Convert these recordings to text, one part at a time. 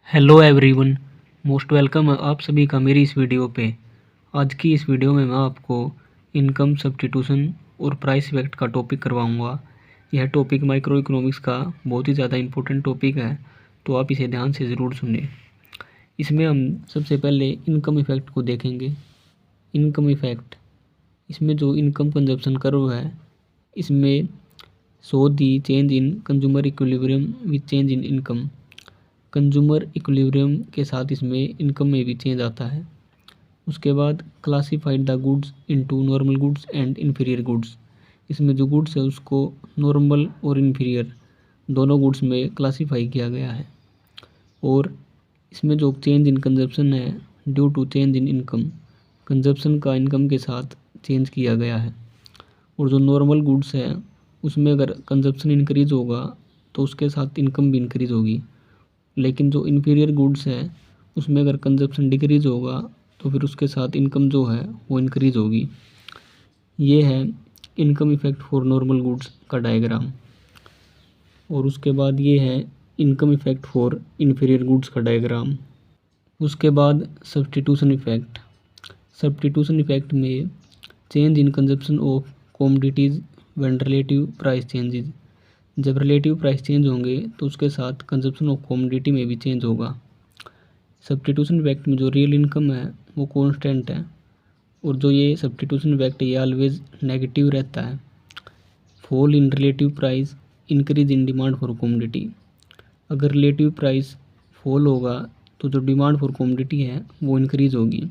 Hello everyone, most welcome है आप सभी का मेरी इस वीडियो पे। आज की इस वीडियो में मैं आपको इनकम सब्स्टिट्यूशन और प्राइस इफेक्ट का टॉपिक करवाऊंगा। यह टॉपिक माइक्रो इकोनॉमिक्स का बहुत ही ज़्यादा इम्पोर्टेंट टॉपिक है, तो आप इसे ध्यान से ज़रूर सुनें। इसमें हम सबसे पहले इनकम इफेक्ट को देखेंगे। इनकम इफेक्ट, इसमें जो इनकम कंजप्शन कर्व है, इसमें show the change in consumer equilibrium with change in income. Consumer equilibrium के साथ इसमें इनकम में भी चेंज आता है। उसके बाद classified the goods into normal goods and inferior goods. इसमें जो गुड्स है उसको नॉर्मल और इन्फीरियर दोनों गुड्स में क्लासीफाई किया गया है। और इसमें जो चेंज इन कंजप्शन है due to change in income, consumption का इनकम के साथ चेंज किया गया है। और जो नॉर्मल गुड्स है उसमें अगर कंजप्शन इंक्रीज होगा तो उसके साथ इनकम भी इंक्रीज होगी। लेकिन जो इन्फीरियर गुड्स है उसमें अगर कंजप्शन डिक्रीज होगा तो फिर उसके साथ इनकम जो है वो इंक्रीज होगी। ये है income effect for normal goods का डायग्राम। और उसके बाद ये है income effect for inferior goods का डायग्राम। उसके बाद सब्स्टिट्यूशन इफेक्ट। सब्स्टिट्यूशन इफेक्ट में change in consumption of commodities when relative price changes. जब रिलेटिव प्राइस चेंज होंगे तो उसके साथ कंजप्शन ऑफ कमोडिटी में भी चेंज होगा। सब्स्टिट्यूशन इफेक्ट में जो रियल इनकम है वो कांस्टेंट है, और जो ये सब्स्टिट्यूशन इफेक्ट है ये ऑलवेज नेगेटिव रहता है। Fall in relative price, increase in demand for commodity. अगर रिलेटिव प्राइस फॉल होगा तो जो डिमांड फॉर कमोडिटी है वो इंक्रीज होगी।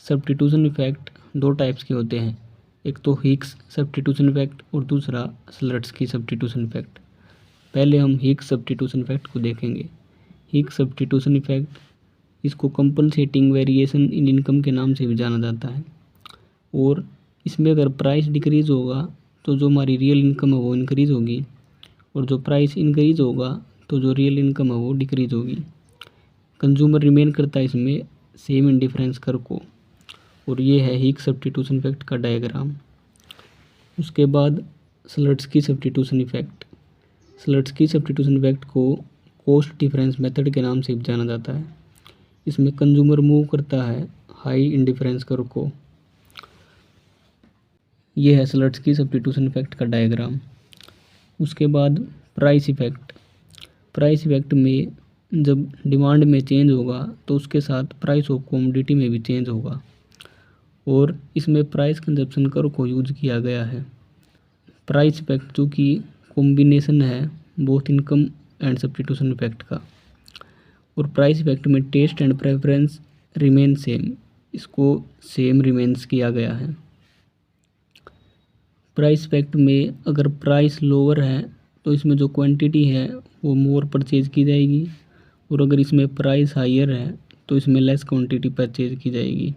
सब्स्टिट्यूशन इफेक्ट दो टाइप्स के होते हैं, एक तो हिक्स सब्स्टिट्यूशन इफेक्ट और दूसरा स्लट्सकी सब्स्टिट्यूशन इफेक्ट। पहले हम हिक्स सब्स्टिट्यूशन इफेक्ट को देखेंगे। हिक्स सब्स्टिट्यूशन इफेक्ट, इसको कंपनसेटिंग वेरिएशन इन इनकम के नाम से भी जाना जाता है। और इसमें अगर प्राइस डिक्रीज होगा तो जो हमारी रियल इनकम है वो इंक्रीज होगी, और जो प्राइस इंक्रीज होगा तो जो रियल इनकम है वो डिक्रीज होगी। कंज्यूमर रिमेन करता है इसमें सेम इंडिफरेंस कर्व को। और ये है हिक्स सब्स्टिट्यूशन इफेक्ट का डायग्राम। उसके बाद स्लट्सकी सब्स्टिट्यूशन इफेक्ट। स्लट्सकी सब्स्टिट्यूशन इफेक्ट को कॉस्ट डिफरेंस मेथड के नाम से भी जाना जाता है। इसमें कंज्यूमर मूव करता है हाई इंडिफरेंस कर्व को। ये है स्लट्सकी सब्स्टिट्यूशन इफेक्ट का डायग्राम। उसके बाद प्राइस इफेक्ट। प्राइस इफेक्ट में जब डिमांड में चेंज होगा तो उसके साथ प्राइस ऑफ कमोडिटी में भी चेंज होगा। और इसमें प्राइस कंजप्शन कर्व को यूज किया गया है। प्राइस इफेक्ट जो कि कॉम्बिनेशन है both income and substitution effect का। और प्राइस इफेक्ट में taste and preference remain same, इसको सेम रिमेन्स किया गया है। प्राइस इफेक्ट में अगर प्राइस लोअर है तो इसमें जो क्वांटिटी है वो मोर परचेज की जाएगी, और अगर इसमें प्राइस हायर है तो इसमें लेस क्वांटिटी परचेज की जाएगी।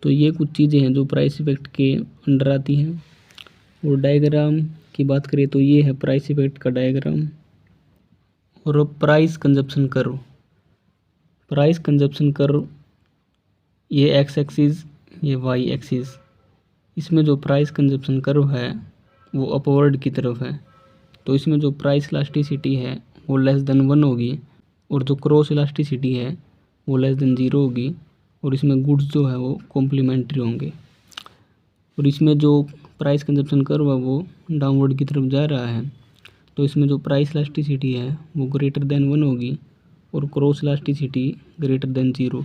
तो ये कुछ चीज़ें हैं जो प्राइस इफेक्ट के अंडर आती हैं। और डायग्राम की बात करें तो ये है प्राइस इफेक्ट का डायग्राम। और अब price consumption curve. Price consumption curve, ये एक्स एक्सिस, ये वाई एक्सिस। इसमें जो प्राइस कंजप्शन कर्व है वो अपवर्ड की तरफ है। तो इसमें जो प्राइस इलास्टिसिटी है वो लेस देन 1 होगी, और जो क्रॉस इलास्टिसिटी है वो लेस देन 0 होगी। और इसमें गुड्स जो है वो कॉम्प्लीमेंट्री होंगे। और इसमें जो प्राइस कंजप्शन कर्व है वो डाउनवर्ड की तरफ जा रहा है। तो इसमें जो प्राइस इलास्टिसिटी है वो ग्रेटर देन 1 होगी, और क्रॉस इलास्टिसिटी ग्रेटर देन 0।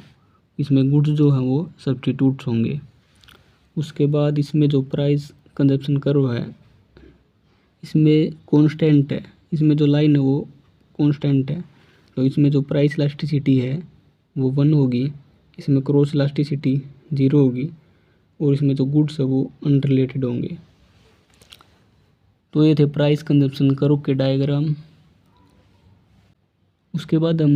इसमें गुड्स जो है वो सब्स्टिट्यूट्स होंगे। उसके बाद इसमें जो प्राइस कंजप्शन कर्व है इसमें कांस्टेंट है, इसमें जो लाइन है वो कांस्टेंट है। तो इसमें जो प्राइस इलास्टिसिटी है वो 1 होगी, इसमें क्रॉस इलास्टिसिटी 0 होगी, और इसमें जो गुड्स है वो अनरिलेटेड होंगे। तो ये थे प्राइस कंजप्शन कर्व के डायग्राम। उसके बाद हम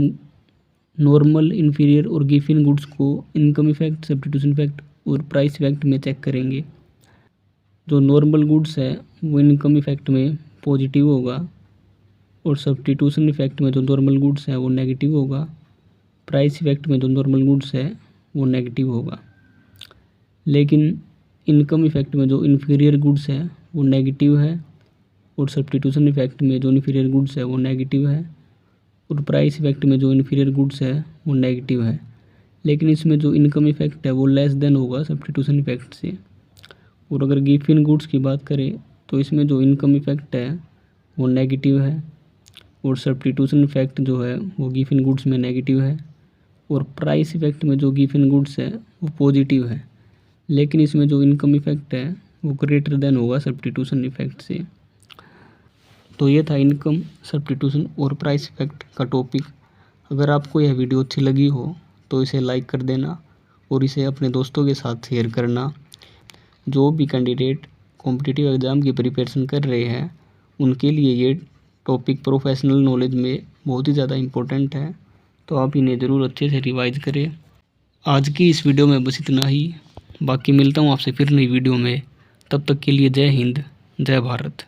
नॉर्मल, इन्फीरियर और गिफिन गुड्स को इनकम इफेक्ट, सब्स्टिट्यूशन इफेक्ट और प्राइस इफेक्ट में चेक करेंगे। जो नॉर्मल गुड्स है वो इनकम इफेक्ट में पॉजिटिव होगा, और सब्स्टिट्यूशन इफेक्ट में जो नॉर्मल गुड्स है वो नेगेटिव होगा। प्राइस इफेक्ट में जो नॉर्मल गुड्स है वो नेगेटिव होगा। लेकिन इनकम इफेक्ट में जो इन्फीरियर गुड्स है वो नेगेटिव है, और सब्स्टिट्यूशन इफेक्ट में जो इन्फीरियर गुड्स है वो नेगेटिव है। और प्राइस इफेक्ट में जो इन्फीरियर गुड्स है वो नेगेटिव है। लेकिन इसमें जो इनकम इफेक्ट है वो लेस देन होगा सब्स्टिट्यूशन इफेक्ट से। और अगर गिवन गुड्स की बात करें तो इसमें जो इनकम इफेक्ट है वो नेगेटिव है और सब्स्टिट्यूशन इफेक्ट जो है वो गिवन गुड्स में नेगेटिव है। और प्राइस इफेक्ट में जो गिवन गुड्स है वो पॉजिटिव है, लेकिन इसमें जो इनकम इफेक्ट है वो ग्रेटर देन होगा सब्स्टिट्यूशन इफेक्ट से। तो ये था इनकम, सब्स्टिट्यूशन और प्राइस इफेक्ट का टॉपिक। अगर आपको यह वीडियो अच्छी लगी हो तो इसे लाइक कर देना और इसे अपने दोस्तों के साथ शेयर करना। जो भी कैंडिडेट कॉम्पिटिटिव एग्ज़ाम की प्रिपरेशन कर रहे हैं उनके लिए ये टॉपिक प्रोफेशनल नॉलेज में बहुत ही ज़्यादा इम्पोर्टेंट है, तो आप इन्हें ज़रूर अच्छे से रिवाइज करें। आज की इस वीडियो में बस इतना ही। बाकी मिलता हूँ आपसे फिर नई वीडियो में। तब तक के लिए जय हिंद, जय भारत।